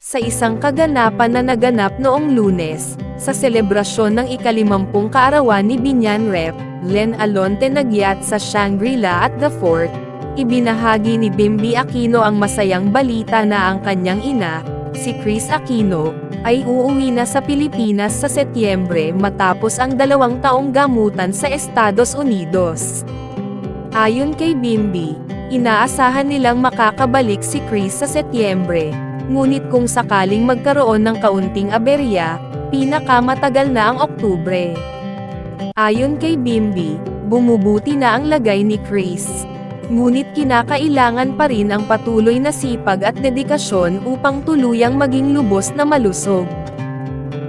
Sa isang kaganapan na naganap noong Lunes, sa selebrasyon ng ika-50 kaarawan ni Binyan Rep. Len Alonte nagyat sa Shangri-La at The Fort, ibinahagi ni Bimby Aquino ang masayang balita na ang kanyang ina, si Kris Aquino, ay uuwi na sa Pilipinas sa Setyembre matapos ang 2 taong gamutan sa Estados Unidos. Ayon kay Bimby, inaasahan nilang makakabalik si Kris sa Setyembre, ngunit kung sakaling magkaroon ng kaunting aberya, pinakamatagal na ang Oktubre. Ayon kay Bimby, bumubuti na ang lagay ni Kris. Ngunit kinakailangan pa rin ang patuloy na sipag at dedikasyon upang tuluyang maging lubos na malusog.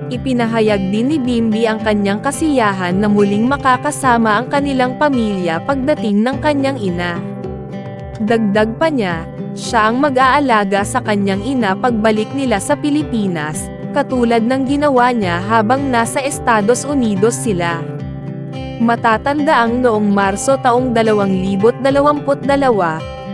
Ipinahayag din ni Bimby ang kanyang kasiyahan na muling makakasama ang kanilang pamilya pagdating ng kanyang ina. Dagdag pa niya, siya ang mag-aalaga sa kanyang ina pagbalik nila sa Pilipinas, katulad ng ginawa niya habang nasa Estados Unidos sila. Matatandaang noong Marso taong 2022,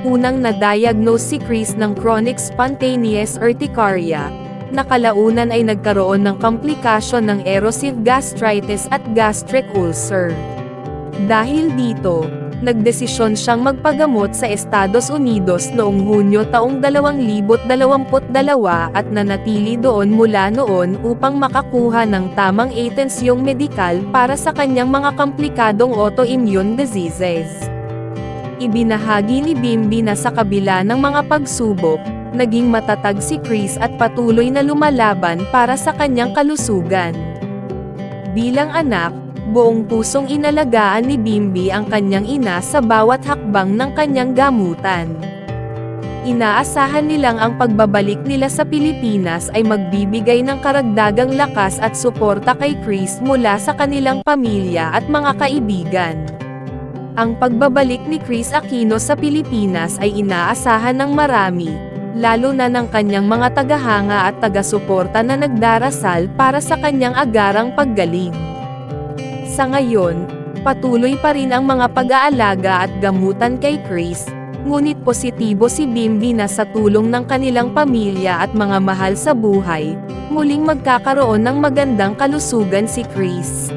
unang na-diagnose si Kris ng chronic spontaneous urticaria. Nakalaunan ay nagkaroon ng komplikasyon ng erosive gastritis at gastric ulcer. Dahil dito, nagdesisyon siyang magpagamot sa Estados Unidos noong Hunyo taong 2022 at nanatili doon mula noon upang makakuha ng tamang atensyong medikal para sa kanyang mga komplikadong autoimmune diseases. Ibinahagi ni Bimby na sa kabila ng mga pagsubok, naging matatag si Kris at patuloy na lumalaban para sa kanyang kalusugan. Bilang anak, buong pusong inalagaan ni Bimby ang kanyang ina sa bawat hakbang ng kanyang gamutan. Inaasahan nilang ang pagbabalik nila sa Pilipinas ay magbibigay ng karagdagang lakas at suporta kay Kris mula sa kanilang pamilya at mga kaibigan. Ang pagbabalik ni Kris Aquino sa Pilipinas ay inaasahan ng marami, lalo na ng kanyang mga tagahanga at taga-suporta na nagdarasal para sa kanyang agarang paggaling. Sa ngayon, patuloy pa rin ang mga pag-aalaga at gamutan kay Kris, ngunit positibo si Bimby na sa tulong ng kanilang pamilya at mga mahal sa buhay, muling magkakaroon ng magandang kalusugan si Kris.